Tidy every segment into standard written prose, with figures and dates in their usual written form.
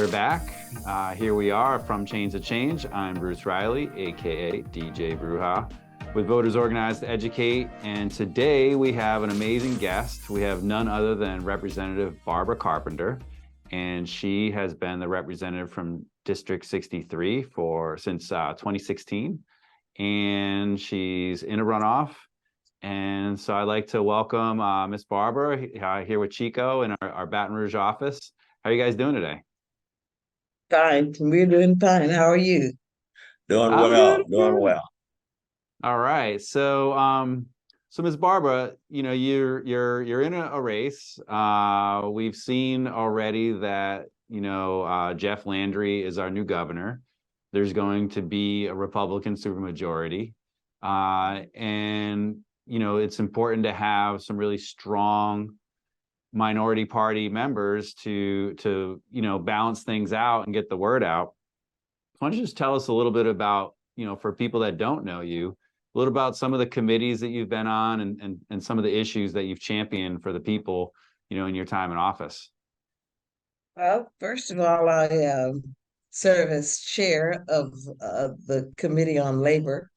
we're back. Here we are from Chains of Change. I'm Bruce Reilly, aka DJ Bruja, with Voters Organized to Educate. And today we have an amazing guest. We have none other than Representative Barbara Carpenter, and she has been the representative from District 63 since 2016, and she's in a runoff. And so I'd like to welcome Miss Barbara here with Checo in our Baton Rouge office. How are you guys doing today? Fine. We're doing fine. How are you? Doing I'm well, doing doing good. well. All right. So Ms. Barbara, you're in a race. We've seen already that, Jeff Landry is our new governor. There's going to be a Republican supermajority. And it's important to have some really strong minority party members to balance things out and get the word out. Why don't you just tell us a little bit about, for people that don't know you, a little about some of the committees that you've been on and some of the issues that you've championed for the people, in your time in office. Well, first of all, I serve as chair of the Committee on Labor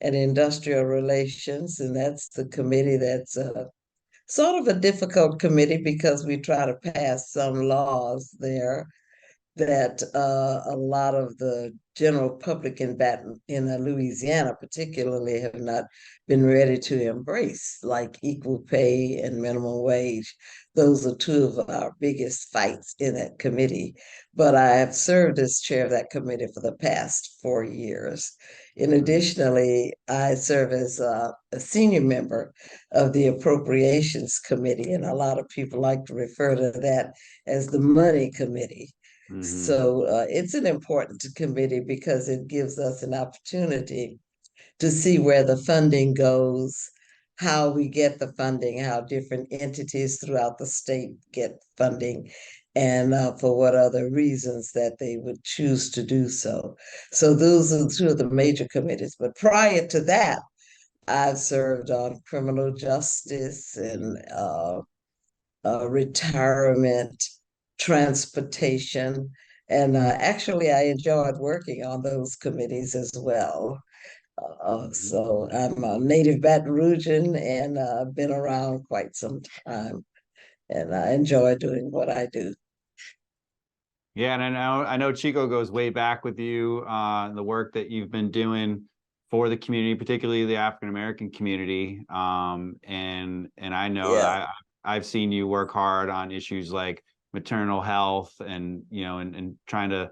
and Industrial Relations, and that's the committee that's sort of a difficult committee because we try to pass some laws there that a lot of the general public in Louisiana particularly have not been ready to embrace, like equal pay and minimum wage. Those are two of our biggest fights in that committee. But I have served as chair of that committee for the past 4 years. In additionally, I serve as a senior member of the Appropriations Committee, and a lot of people like to refer to that as the Money Committee. Mm-hmm. So it's an important committee because it gives us an opportunity to see where the funding goes, how we get the funding, how different entities throughout the state get funding, and for what other reasons that they would choose to do so. So those are two of the major committees. But prior to that, I've served on criminal justice and retirement, transportation, and actually, I enjoyed working on those committees as well. So I'm a native Baton Rougean and been around quite some time, and I enjoy doing what I do. Yeah, and I know Chico goes way back with you, the work that you've been doing for the community, particularly the African American community. And I know Yeah, I've seen you work hard on issues like maternal health and and trying to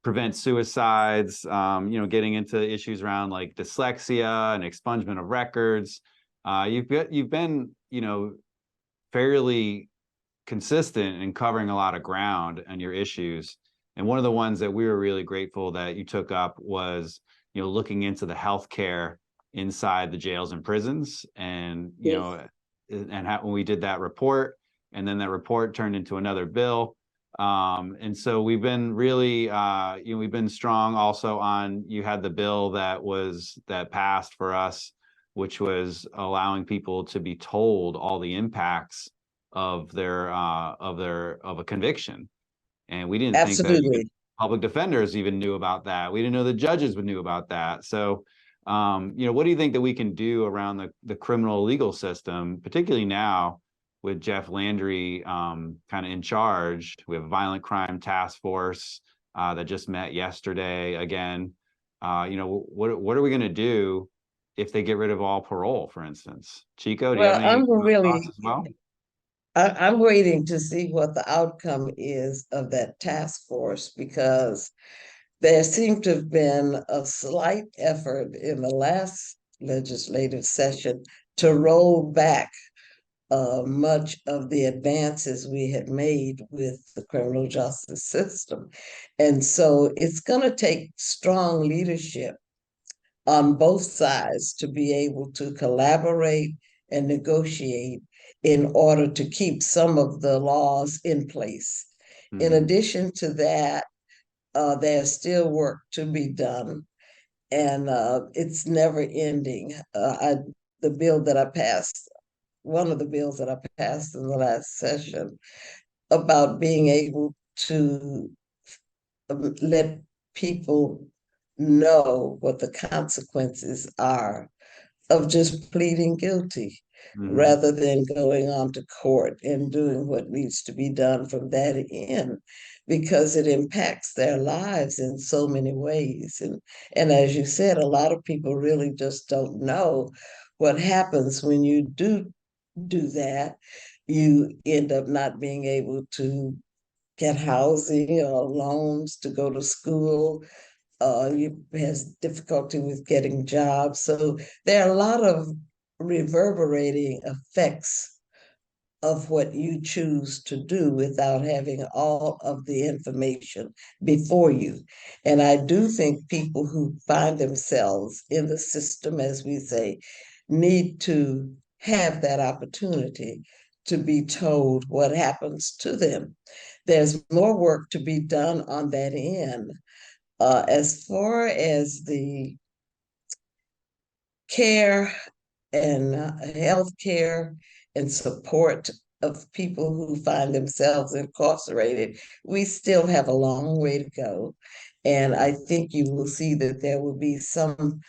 prevent suicides. Getting into issues around like dyslexia and expungement of records. You've been fairly consistent in covering a lot of ground on your issues. And one of the ones that we were really grateful that you took up was, looking into the healthcare inside the jails and prisons. And, yes, when we did that report, and then that report turned into another bill. And so we've been really, we've been strong also on, you had the bill that passed for us, which was allowing people to be told all the impacts of a conviction. And we didn't think that even absolutely. public defenders even knew about that. We didn't know the judges would knew about that. So what do you think that we can do around the criminal legal system, particularly now with Jeff Landry kind of in charge? We have a violent crime task force that just met yesterday again. What are we going to do if they get rid of all parole, for instance? Chico, do you have Well, any thoughts as well? I'm waiting to see what the outcome is of that task force because there seemed to have been a slight effort in the last legislative session to roll back much of the advances we had made with the criminal justice system. And so it's going to take strong leadership on both sides to be able to collaborate and negotiate in order to keep some of the laws in place. In Mm-hmm. addition to that, there's still work to be done, and it's never ending. The bill that I passed, one of the bills that I passed in the last session about being able to let people know what the consequences are of just pleading guilty Mhm. rather than going on to court and doing what needs to be done from that end, because it impacts their lives in so many ways. And as you said, a lot of people really just don't know what happens when you do that. You end up not being able to get housing or loans to go to school. You has difficulty with getting jobs. So there are a lot of reverberating effects of what you choose to do without having all of the information before you. And I do think people who find themselves in the system, as we say, need to have that opportunity to be told what happens to them. There's more work to be done on that end. As far as the care and health care and support of people who find themselves incarcerated, we still have a long way to go. And I think you will see that there will be some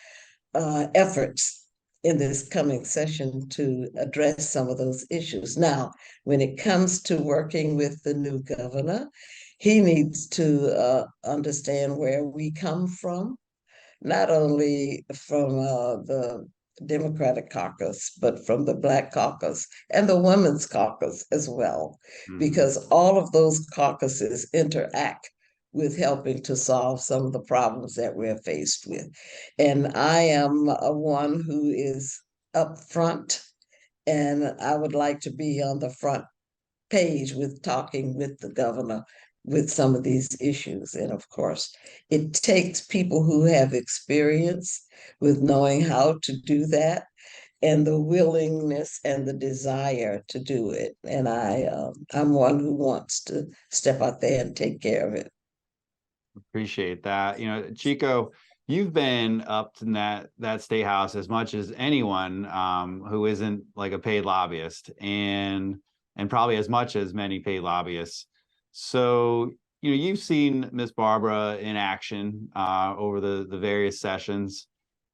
efforts in this coming session to address some of those issues. Now, when it comes to working with the new governor, he needs to understand where we come from, not only from the Democratic caucus, but from the Black caucus and the Women's caucus as well, Mhm. because all of those caucuses interact with helping to solve some of the problems that we're faced with. And I am one who is up front, and I would like to be on the front page with talking with the governor with some of these issues. And of course, it takes people who have experience with knowing how to do that and the willingness and the desire to do it. And I'm one who wants to step out there and take care of it. Appreciate that. Chico, you've been up to that state house as much as anyone who isn't like a paid lobbyist, and probably as much as many paid lobbyists. So, you've seen Miss Barbara in action over the various sessions.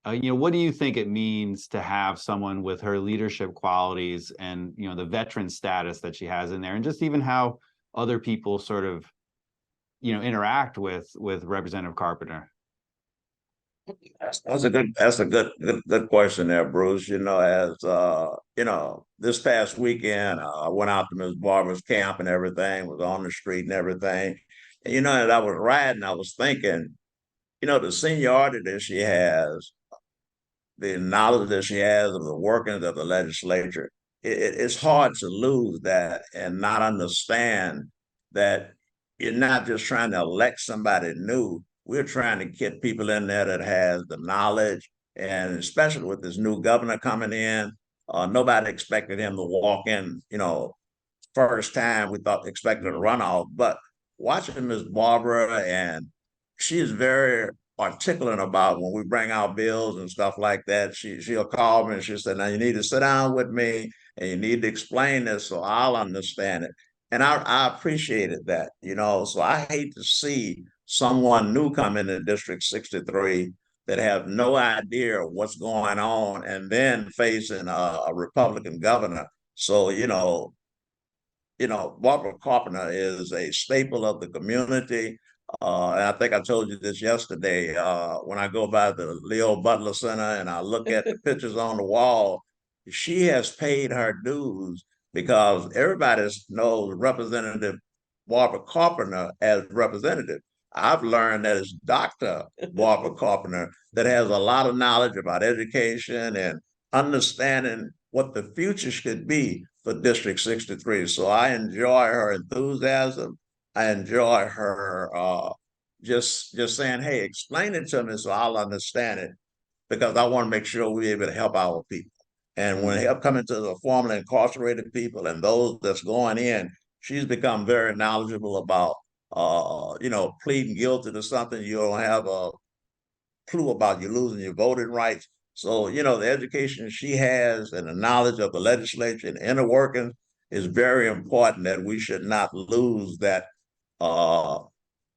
What do you think it means to have someone with her leadership qualities and, the veteran status that she has in there, and just even how other people sort of interact with Representative Carpenter? That's a good question there, Bruce. As this past weekend, I went out to Miss Barbara's camp and everything, was on the street and everything. And as I was riding, I was thinking, the seniority that she has, the knowledge that she has of the workings of the legislature, it's hard to lose that and not understand that you're not just trying to elect somebody new. We're trying to get people in there that has the knowledge, and especially with this new governor coming in, nobody expected him to walk in, first time we thought expected a runoff. But watching Miss Barbara, and she is very articulate about when we bring out bills and stuff like that. She'll call me and she'll say, "Now you need to sit down with me and you need to explain this so I'll understand it." And I appreciated that, So I hate to see someone new come into District 63 that have no idea what's going on and then facing a Republican governor. So, Barbara Carpenter is a staple of the community. And I think I told you this yesterday. When I go by the Leo Butler Center and I look at the pictures on the wall, she has paid her dues because everybody knows Representative Barbara Carpenter as representative. I've learned that it's Dr. Barbara Carpenter that has a lot of knowledge about education and understanding what the future should be for District 63. So I enjoy her enthusiasm. I enjoy her just saying, "Hey, explain it to me so I'll understand it," because I want to make sure we're able to help our people. And when help coming to the formerly incarcerated people and those that's going in, she's become very knowledgeable about pleading guilty to something you don't have a clue about, you losing your voting rights. So, the education she has and the knowledge of the legislature and inner workings is very important, that we should not lose that uh,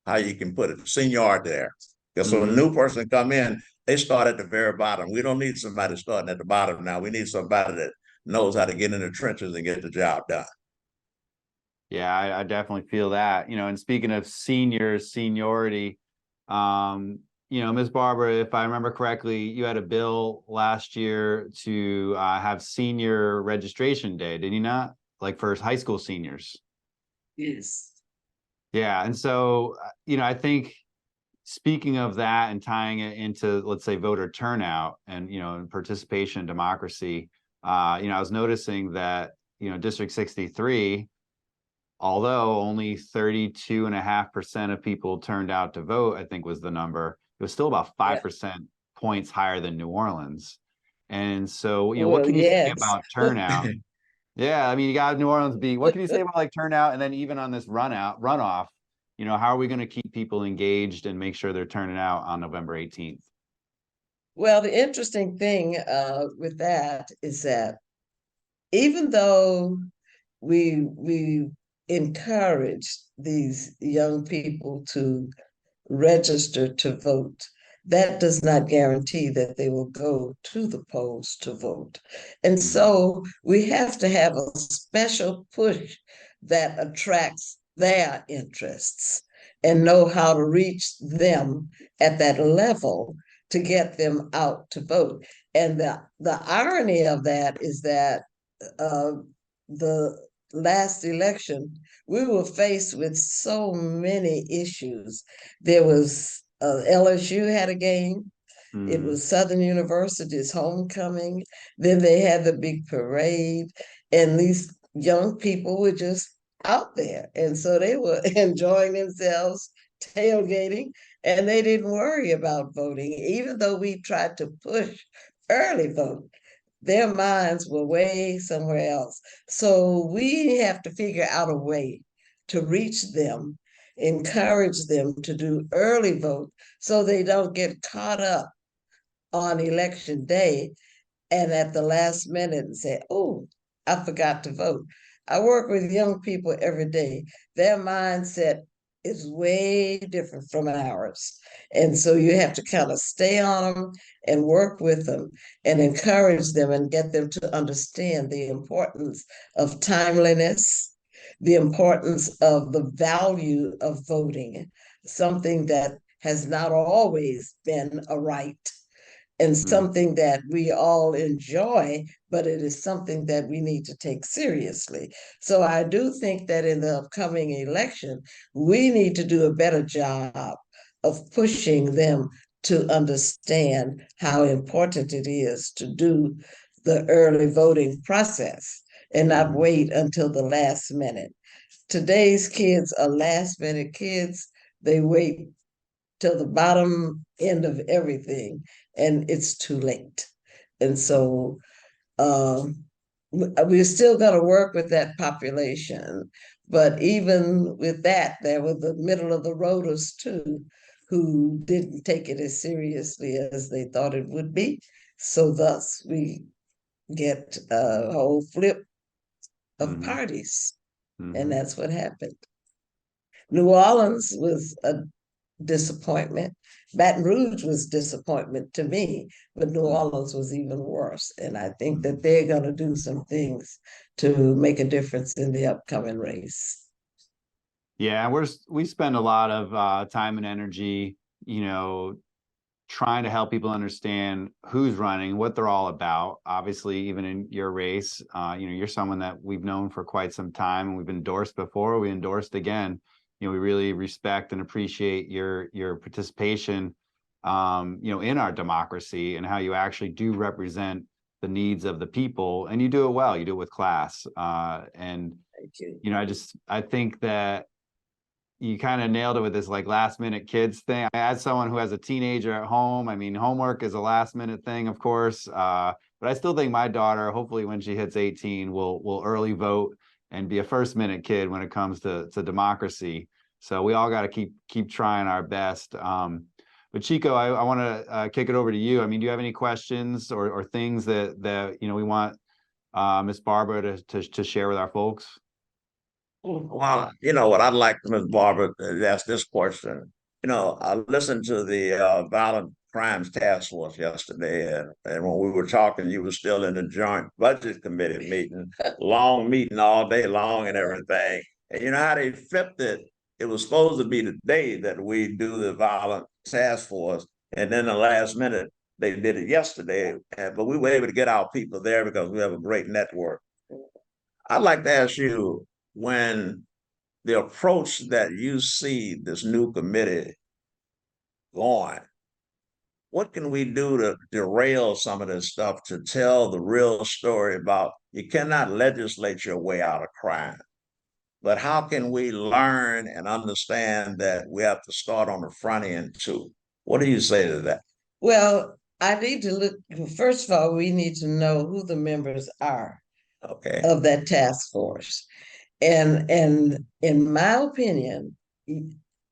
how you can put it, seniority there. Because when a Mhm. new person come in, they start at the very bottom. We don't need somebody starting at the bottom now. We need somebody that knows how to get in the trenches and get the job done. Yeah, I definitely feel that. And speaking of seniors, seniority, Ms. Barbara, if I remember correctly, you had a bill last year to have senior registration day, did you not? Like for high school seniors. Yes. Yeah, and so I think speaking of that and tying it into, let's say, voter turnout and participation democracy, I was noticing that District 63, although only 32.5% of people turned out to vote, I think was the number, it was still about 5% points higher than New Orleans. And so, what Well, can you say yes. about turnout? Yeah, I mean, you got New Orleans beat. What can you say about like turnout, and then even on this runoff? How are we going to keep people engaged and make sure they're turning out on November 18th? Well, the interesting thing with that is that even though we encourage these young people to register to vote, that does not guarantee that they will go to the polls to vote. And Mhm. so we have to have a special push that attracts their interests and know how to reach them at that level to get them out to vote. And the irony of that is that uh, the last election, we were faced with so many issues. There was LSU had a game. It Mhm. was Southern University's homecoming. Then they had the big parade, and these young people were just out there. And so they were enjoying themselves, tailgating, and they didn't worry about voting, even though we tried to push early vote. Their minds were way somewhere else. So we have to figure out a way to reach them, encourage them to do early vote so they don't get caught up on election day and at the last minute and say, oh, I forgot to vote. I work with young people every day. Their mindset is way different from ours. And so you have to kind of stay on them and work with them and encourage them and get them to understand the importance of timeliness, the importance of the value of voting, something that has not always been a right and Mhm. something that we all enjoy, but it is something that we need to take seriously. So I do think that in the upcoming election, we need to do a better job of pushing them to understand how important it is to do the early voting process and not Mhm. wait until the last minute. Today's kids are last minute kids. They wait till the bottom end of everything and it's too late. And so we're still going to work with that population. But even with that, there were the middle of the roaders too, who didn't take it as seriously as they thought it would be. So thus we get a whole flip of Mhm. parties. And Mhm. that's what happened. New Orleans was a disappointment. Baton Rouge was disappointment to me, but New Mhm. Orleans was even worse. And I think that Mhm. they're going to do some things to make a difference in the upcoming race. Yeah, we spend a lot of time and energy, you know, trying to help people understand who's running, what they're all about. Obviously, even in your race, you're someone that we've known for quite some time, and we've endorsed before. We endorsed again. We really respect and appreciate your participation, in our democracy and how you actually do represent the needs of the people, and you do it well. You do it with class, and Thank you. I think that you kind of nailed it with this like last minute kids thing. As someone who has a teenager at home, I mean, homework is a last minute thing, of course. But I still think my daughter, hopefully when she hits 18, will early vote and be a first minute kid when it comes to democracy. So we all got to keep trying our best. But Chico, I want to kick it over to you. I mean, do you have any questions or things that we want Miss Barbara to share with our folks? Well, what I'd like Ms. Barber to ask this question. I listened to the Violent Crimes Task Force yesterday, and when we were talking, you were still in the Joint Budget Committee meeting, long meeting all day long and everything. And you know how they flipped it? It was supposed to be the day that we do the Violent Task Force, and then the last minute they did it yesterday. But we were able to get our people there because we have a great network. I'd like to ask you, when the approach that you see this new committee going, what can we do to derail some of this stuff to tell the real story about you cannot legislate your way out of crime? But how can we learn and understand that we have to start on the front end too? What do you say to that? Well, I need to look, first of all, we need to know who the members are Okay. of that task force. And in my opinion,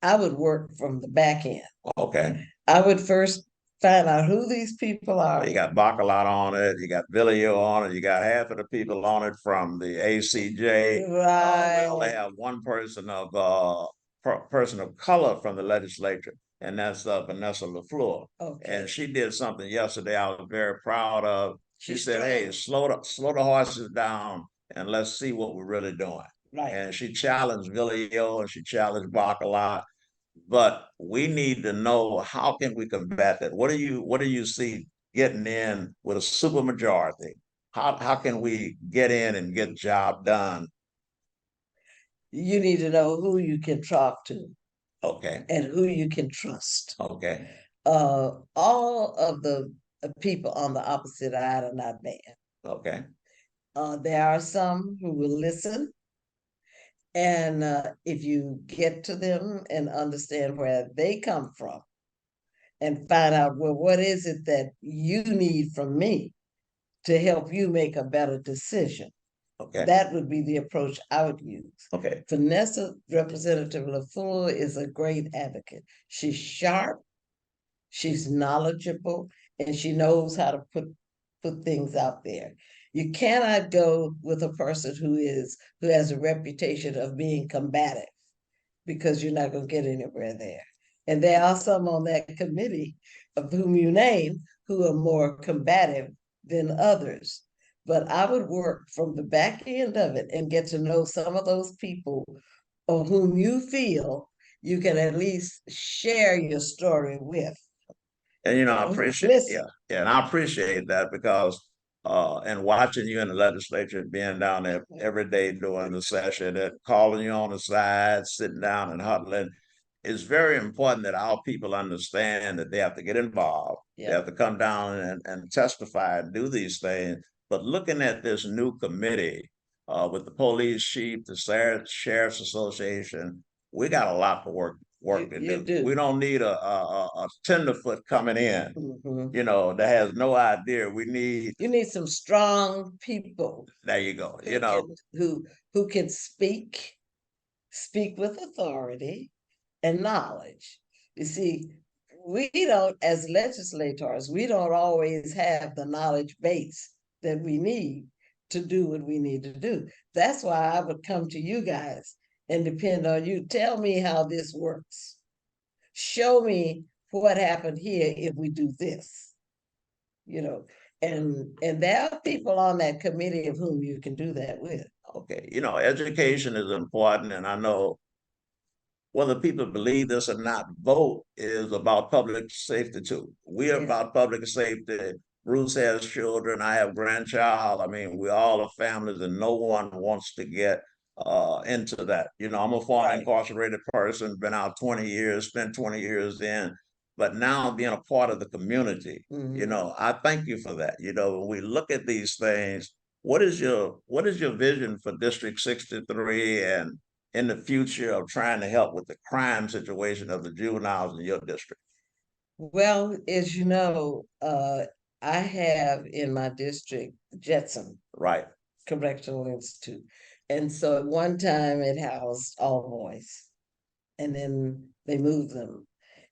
I would work from the back end. Okay. I would first find out who these people are. You got Bacalot on it, you got Villio on it, you got half of the people on it from the ACJ. Right. We only have one person of color from the legislature, and that's Vanessa LaFleur. Okay. And she did something yesterday I was very proud of. She She's said, strong. "Hey, slow the horses down, and let's see what we're really doing." Right. And she challenged Villio and she challenged Bacalot. But we need to know, how can we combat that? What do you see getting in with a supermajority? How can we get in and get the job done? You need to know who you can talk to Okay. and who you can trust. Okay. All of the people on the opposite side are not bad. Okay. There are some who will listen. And if you get to them and understand where they come from and find out, well, what is it that you need from me to help you make a better decision? Okay. That would be the approach I would use. Okay. Vanessa, Representative LaFleur, is a great advocate. She's sharp, she's knowledgeable, and she knows how to put things out there. You cannot go with a person who has a reputation of being combative, because you're not going to get anywhere there. And there are some on that committee of whom you name who are more combative than others. But I would work from the back end of it and get to know some of those people of whom you feel you can at least share your story with. And I appreciate, yeah, and I appreciate that, because and watching you in the legislature, being down there every day during the session and calling you on the side, sitting down and huddling, it's very important that our people understand that they have to get involved. Yeah. They have to come down and testify and do these things. But looking at this new committee with the police chief, the Sheriff's Association, we got a lot to work to do. We don't need a tenderfoot coming in, that has no idea. You need some strong people. There you go. Who can speak with authority and knowledge. You see, we don't, as legislators, we don't always have the knowledge base that we need to do what we need to do. That's why I would come to you guys and depend on you. Tell me how this works. Show me what happened here if we do this. And there are people on that committee of whom you can do that with. Okay, education is important, and I know whether people believe this or not, vote is about public safety too. We are about public safety. Bruce has children. I have grandchild. I mean, we all are families, and no one wants to get into that. I'm a former incarcerated person, been out 20 years, spent 20 years in, but now being a part of the community, I thank you for that. When we look at these things, what is your vision for District 63 and in the future of trying to help with the crime situation of the juveniles in your district? Well, as you know, I have in my district Jetson Correctional Institute. And so at one time it housed all boys, and then they moved them.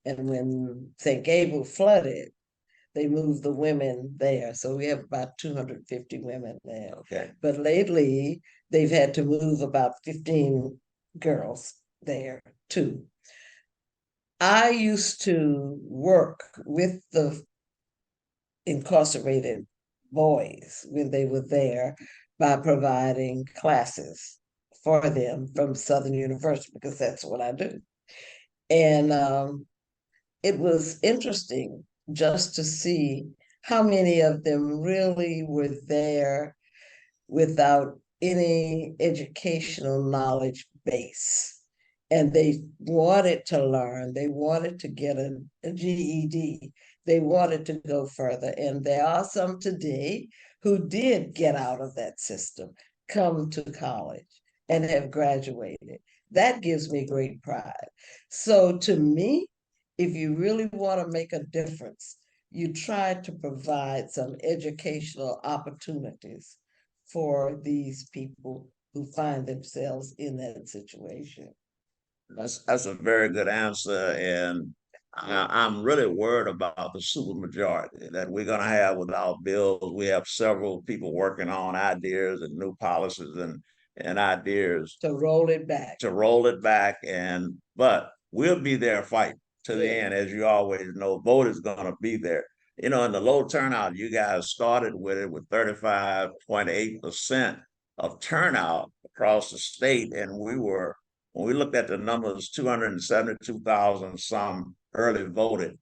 And when St. Gabriel flooded, they moved the women there. So we have about 250 women there. Okay. But lately, they've had to move about 15 girls there too. I used to work with the incarcerated boys when they were there by providing classes for them from Southern University, because that's what I do. And it was interesting just to see how many of them really were there without any educational knowledge base. And they wanted to learn, they wanted to get a GED, they wanted to go further. And there are some today who did get out of that system, come to college, and have graduated. That gives me great pride. So to me, if you really want to make a difference, you try to provide some educational opportunities for these people who find themselves in that situation. That's a very good answer, and I'm really worried about the supermajority that we're going to have with our bills. We have several people working on ideas and new policies and ideas To roll it back. to roll it back, and but we'll be there fighting to the Yeah. end, as you always know. Vote is going to be there. You know, in the low turnout, you guys started with it with 35.8% of turnout across the state, and when we looked at the numbers, 272,000 some early voted.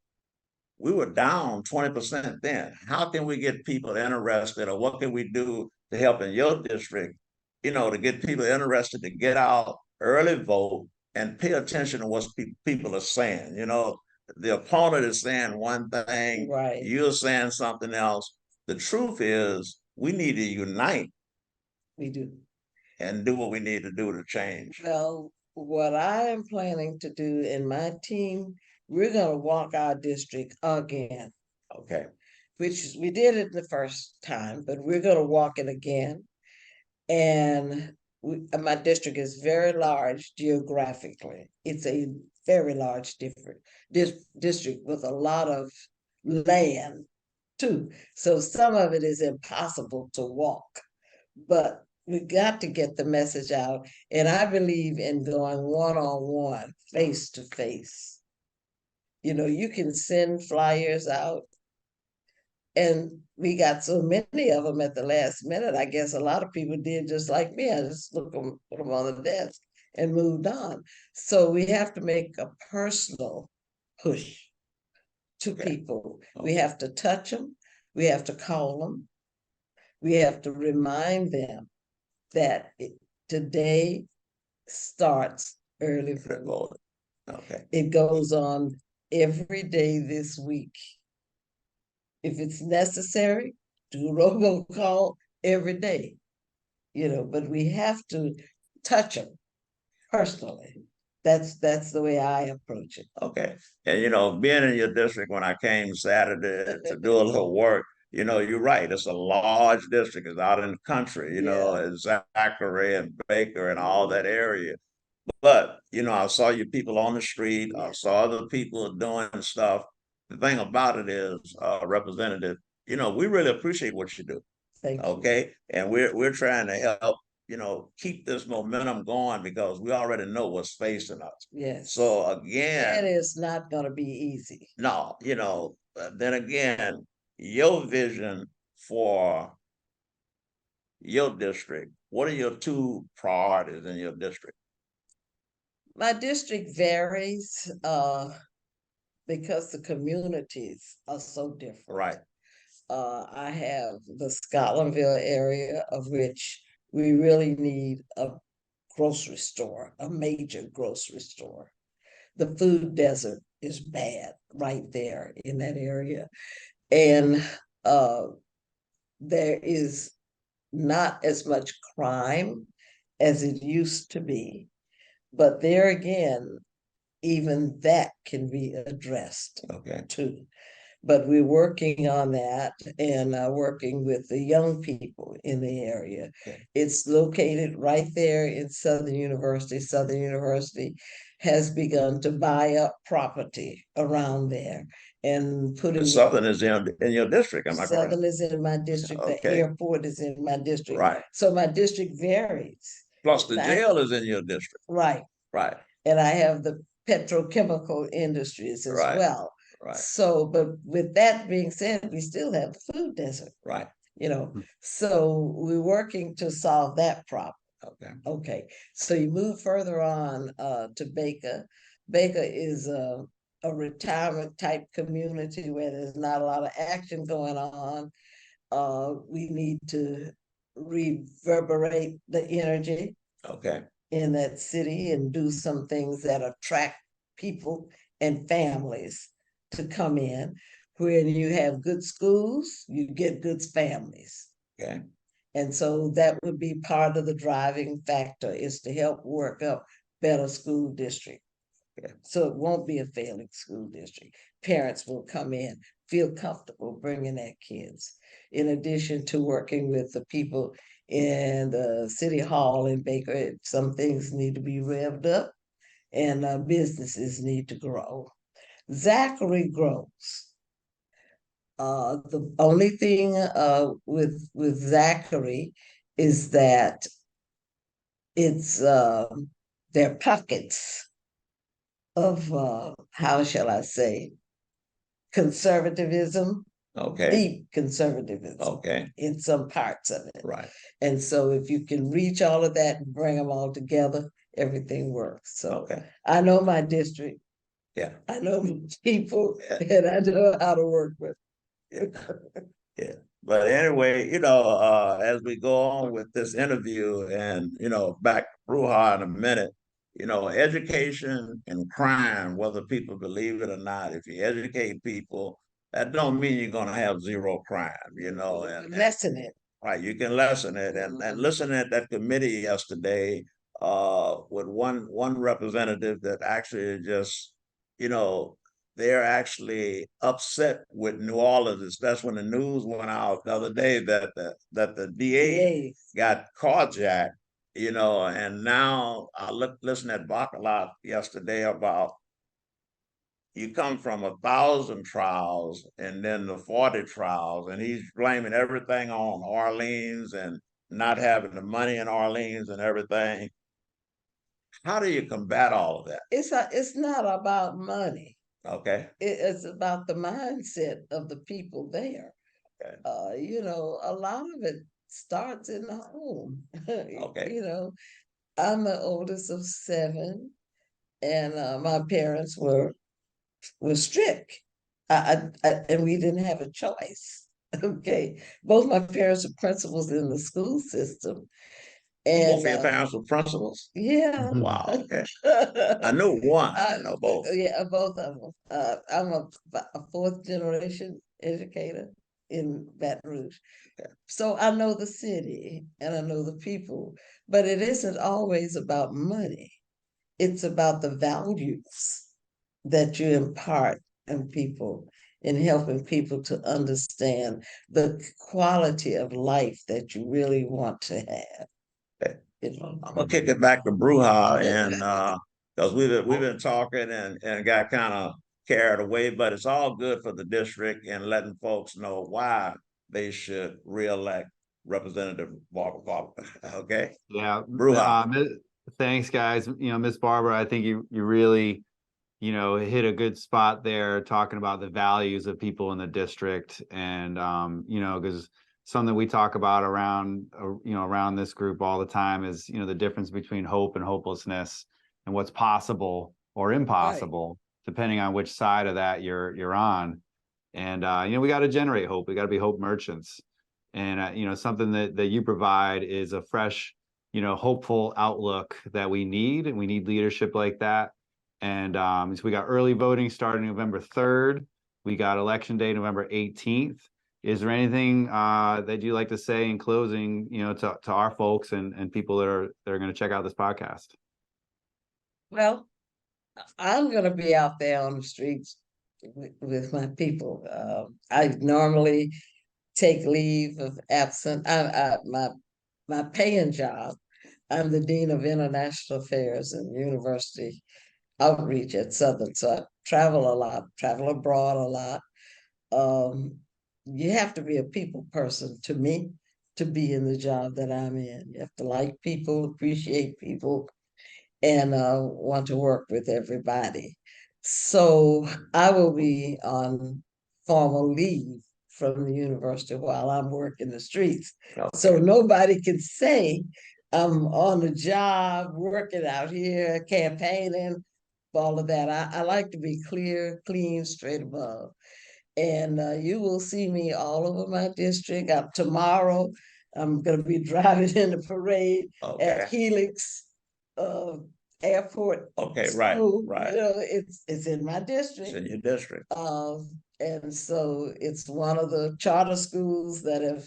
We were down 20% then. How can we get people interested, or what can we do to help in your district, you know, to get people interested to get out, early vote, and pay attention to what people are saying? You know, the opponent is saying one thing, Right. you're saying something else. The truth is, we need to unite We do. and do what we need to do to change. Well, what I am planning to do in my team, we're going to walk our district again, Okay. which we did it the first time, but we're going to walk it again. And my district is very large geographically. It's a very large district with a lot of land too. So some of it is impossible to walk, but we got to get the message out. And I believe in going one-on-one, face to face. You know, you can send flyers out, and we got so many of them at the last minute. I guess a lot of people did just like me. I just put them on the desk and moved on. So we have to make a personal push to people. We have to touch them. We have to call them. We have to remind them that today starts early voting. Okay. It goes on every day this week. If it's necessary, do robocall every day, you know, but we have to touch them personally. That's the way I approach it. Okay. And you know, being in your district when I came Saturday to do a little work, you know, you're right. It's a large district. It's out in the country, you know, it's Zachary and Baker and all that area. But, you know, I saw you people on the street. I saw other people doing stuff. The thing about it is, Representative, you know, we really appreciate what you do. Thank you. Okay. And we're trying to help, you know, keep this momentum going because we already know what's facing us. Yes. So again, it is not going to be easy. no, you know, then again, your vision for your district, what are your two priorities in your district? My district varies because the communities are so different. Right. I have the Scotlandville area, of which we really need a grocery store, a major grocery store. The food desert is bad right there in that area. And there is not as much crime as it used to be. But there again, even that can be addressed too. But we're working on that and working with the young people in the area. Okay. It's located right there in Southern University. Southern University has begun to buy up property around there and putting Southern is in your district, am I correct? Southern is in my district, the Okay. airport is in my district. Right. So my district varies. Plus the And jail is in your district. Right. Right. And I have the petrochemical industries as Right. well. Right. So, but with that being said, we still have the food desert, Right. you know. So we're working to solve that problem. Okay. Okay. So you move further on to Baker. Baker is a retirement type community where there's not a lot of action going on. We need to reverberate the energy Okay. in that city and do some things that attract people and families to come in. When you have good schools, you get good families. Okay. And so that would be part of the driving factor, is to help work up better school district. Okay. So it won't be a failing school district. Parents will come in, feel comfortable bringing their kids. In addition to working with the people in the city hall in Baker, some things need to be revved up and businesses need to grow. Zachary grows. The only thing with Zachary is that it's their pockets of how shall I say, conservatism, Okay. deep conservatism Okay. in some parts of it. Right. And so if you can reach all of that and bring them all together, everything works. So Okay. I know my district. Yeah. I know people, and I know how to work with. Yeah. But anyway, as we go on with this interview and, back to Bruja in a minute, education and crime, whether people believe it or not, if you educate people, that don't mean you're going to have zero crime, and Lessen it. right, you can lessen it. And listening at that committee yesterday, with one representative that actually just, they're actually upset with New Orleans. That's when the news went out the other day that the DA got carjacked, and now I listened at Baccarat yesterday about you come from 1,000 trials and then the 40 trials, and he's blaming everything on Orleans and not having the money in Orleans and everything. How do you combat all of that? It's not about money. Okay. It's about the mindset of the people there. Okay. A lot of it starts in the home. Okay. I'm the oldest of 7, and my parents were strict. And we didn't have a choice. Okay, both my parents are principals in the school system, and both of your parents were principals? Yeah. Wow. Okay. I know one. I know both. Yeah, both of them. I'm a 4th generation educator in Baton Rouge. Okay. So I know the city and I know the people, but it isn't always about money. It's about the values that you impart in people, in helping people to understand the quality of life that you really want to have. Okay. I'm gonna kick it back to Bruja, and because we've been talking and got kind of carried away, but it's all good for the district and letting folks know why they should reelect Representative Barbara. Okay. Yeah. Bruja. Thanks, guys. Miss Barbara, I think you really, hit a good spot there talking about the values of people in the district. And, because something we talk about around this group all the time is, the difference between hope and hopelessness and what's possible or impossible, depending on which side of that you're on. And, we got to generate hope. We got to be hope merchants. And, something that you provide is a fresh, hopeful outlook that we need, and we need leadership like that. And so we got early voting starting November 3rd. We got election day November 18th. Is there anything that you'd like to say in closing, to our folks and people that are going to check out this podcast? Well, I'm going to be out there on the streets with my people. I normally take leave of absence. My paying job, I'm the Dean of International Affairs and University outreach at Southern. So I travel a lot, travel abroad a lot. You have to be a people person to me to be in the job that I'm in. You have to like people, appreciate people, and want to work with everybody. So I will be on formal leave from the university while I'm working the streets. Okay. So nobody can say I'm on the job, working out here, campaigning, all of that. I like to be clear, clean, straight above. And you will see me all over my district. Tomorrow, I'm going to be driving in the parade at Helix Airport. Okay, School. right. You know, it's in my district. It's in your district. And so it's one of the charter schools that have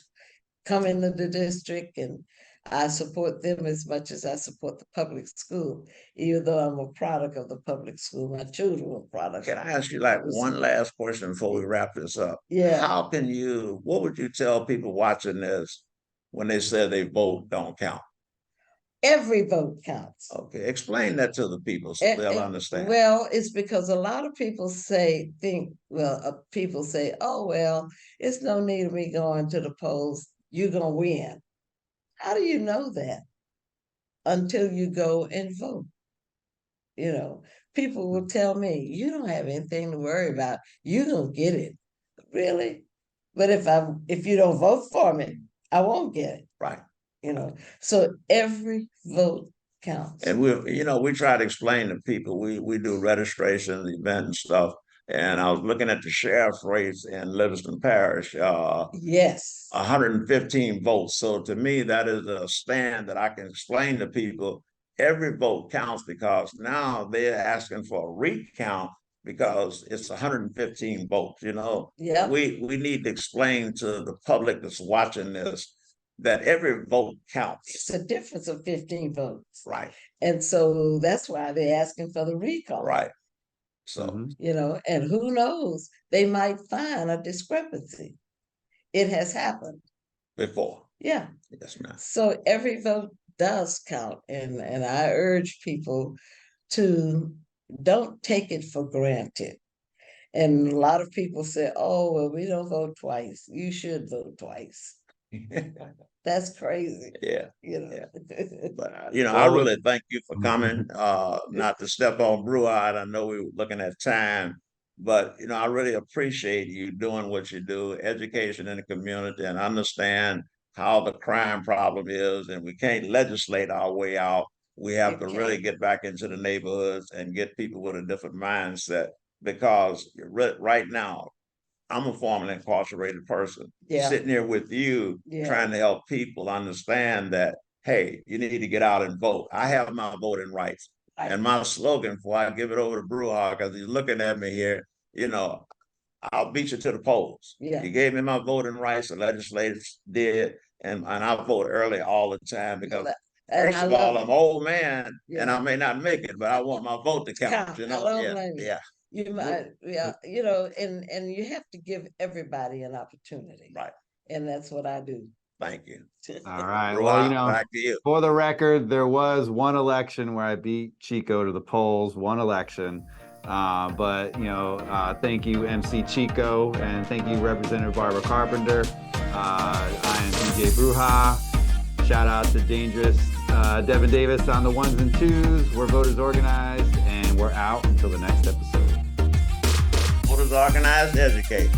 come into the district, and I support them as much as I support the public school, even though I'm a product of the public school. My children were products. Can I ask you like one last question before we wrap this up? Yeah. What would you tell people watching this when they say they vote don't count? Every vote counts. Okay, explain that to the people so they'll understand. Well, it's because a lot of people people say, oh, well, it's no need of me going to the polls. You're going to win. How do you know that? Until you go and vote. You know, people will tell me, you don't have anything to worry about. You're going to get it. Really? But if you don't vote for me, I won't get it. Right. You know, so every vote counts. And we try to explain to people, we do registration, event and stuff. And I was looking at the sheriff's race in Livingston Parish. Yes. 115 votes. So to me, that is a stand that I can explain to people. Every vote counts because now they're asking for a recount because it's 115 votes. Yeah. We need to explain to the public that's watching this that every vote counts. It's a difference of 15 votes. Right. And so that's why they're asking for the recall. Right. So, and who knows, they might find a discrepancy. It has happened before. Yeah. Yes, ma'am. So every vote does count. And I urge people to don't take it for granted. And a lot of people say, oh, well, we don't vote twice. You should vote twice. That's crazy. Yeah. But Well, I really thank you for coming. Not to step on Breward. I know we were looking at time, but I really appreciate you doing what you do, education in the community, and understand how the crime problem is, and we can't legislate our way out. We have to really get back into the neighborhoods and get people with a different mindset, because right now, I'm a formerly incarcerated person sitting here with you, trying to help people understand that, hey, you need to get out and vote. I have my voting rights. And my slogan before I give it over to Brewhard, because he's looking at me here, I'll beat you to the polls. You gave me my voting rights, the legislators did, and I vote early all the time because first of all, I'm an old man and I may not make it, but I want my vote to count. You might, and you have to give everybody an opportunity. Right. And that's what I do. Thank you. All right. Well, back to you. For the record, there was one election where I beat Checo to the polls, one election. But thank you, MC Checo, and thank you, Representative Barbara Carpenter. I am DJ Bruja. Shout out to Dangerous Devin Davis on the ones and twos. We're Voters Organized, and we're out until the next episode. Voters Organized, educate.